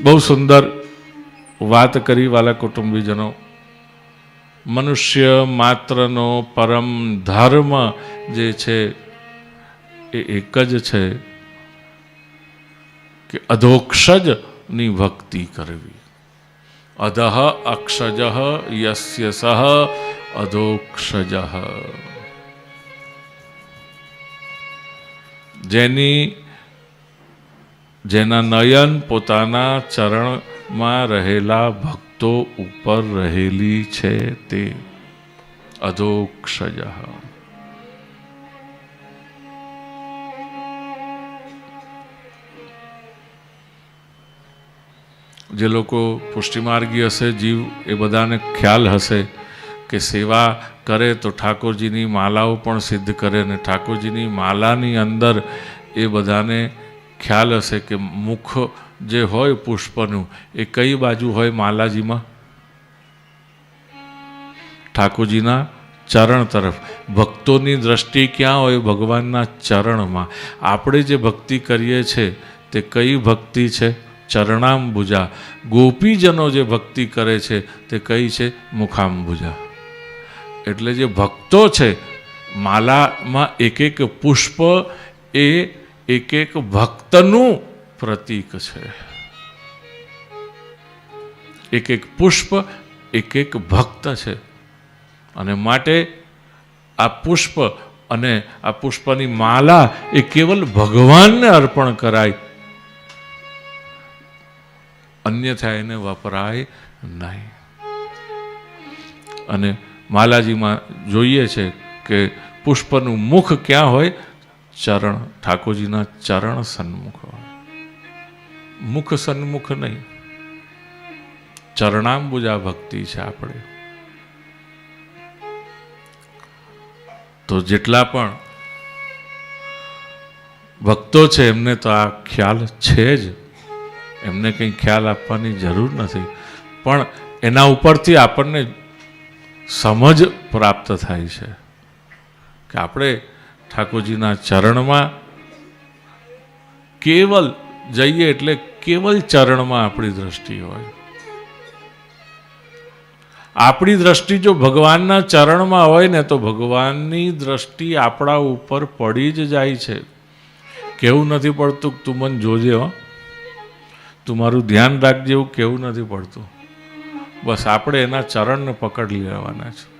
બહુ સુંદર વાત કરી વાલા કુટુંબીજનો. મનુષ્ય માત્રનો પરમ ધર્મ જે છે એ એક જ છે કે અધોક્ષજની ભક્તિ કરવી. અધઃ અક્ષજ યસ્ય સહ અધોક્ષજ. જેના નયન પોતાના ચરણમાં રહેલા ભક્તો ઉપર રહેલી છે તે અધોક્ષજ. જે લોકો પુષ્ટિમાર્ગી હશે જીવ, એ બધાને ખ્યાલ હશે કે સેવા કરે તો ઠાકોરજીની માલાઓ પણ સિદ્ધ કરે. ને ઠાકોરજીની માલાની અંદર એ બધાને ખ્યાલ હશે કે મુખ જે હોય પુષ્પનું એ કઈ બાજુ હોય માલાજીમાં? ઠાકોરજીના ચરણ તરફ. ભક્તોની દ્રષ્ટિ ક્યાં હોય? ભગવાનના ચરણમાં. આપણે જે ભક્તિ કરીએ છીએ તે કઈ ભક્તિ છે? ચરણાંબુજા. ગોપીજનો જે ભક્તિ કરે છે તે કઈ છે? મુખાંબુજા. એટલે જે ભક્તો છે, માલામાં એક એક પુષ્પ એ એક એક ભક્તનું પ્રતીક છે. એક એક પુષ્પ એક એક ભક્ત છે. અને માટે આ પુષ્પ અને આ પુષ્પની માલા એ કેવલ ભગવાનને અર્પણ કરાય, અન્યથા એને વપરાય નહીં. અને માલાજીમાં જોઈએ છે કે પુષ્પનું મુખ ક્યાં હોય? ચરણ. ઠાકોરજીના ચરણ સન્મુખ હોય, મુખ સન્મુખ નહીં. ચરણાંબુજા ભક્તિ છે આપણે. તો જેટલા પણ ભક્તો છે એમને તો આ ખ્યાલ છે જ, એમને કંઈ ખ્યાલ આપવાની જરૂર નથી. પણ એના ઉપરથી આપણને સમજ પ્રાપ્ત થાય છે કે આપણે ઠાકોરજીના ચરણમાં કેવલ જઈએ એટલે કેવલ ચરણમાં આપણી દ્રષ્ટિ હોય. આપણી દ્રષ્ટિ જો ભગવાનના ચરણમાં હોય ને તો ભગવાનની દ્રષ્ટિ આપણા ઉપર પડી જ જાય છે. કેવું નથી પડતું તું મને જોજે, હો, તું મારું ધ્યાન રાખજે, એવું કેવું નથી પડતું. બસ આપણે એના ચરણને પકડી લેવાના છે.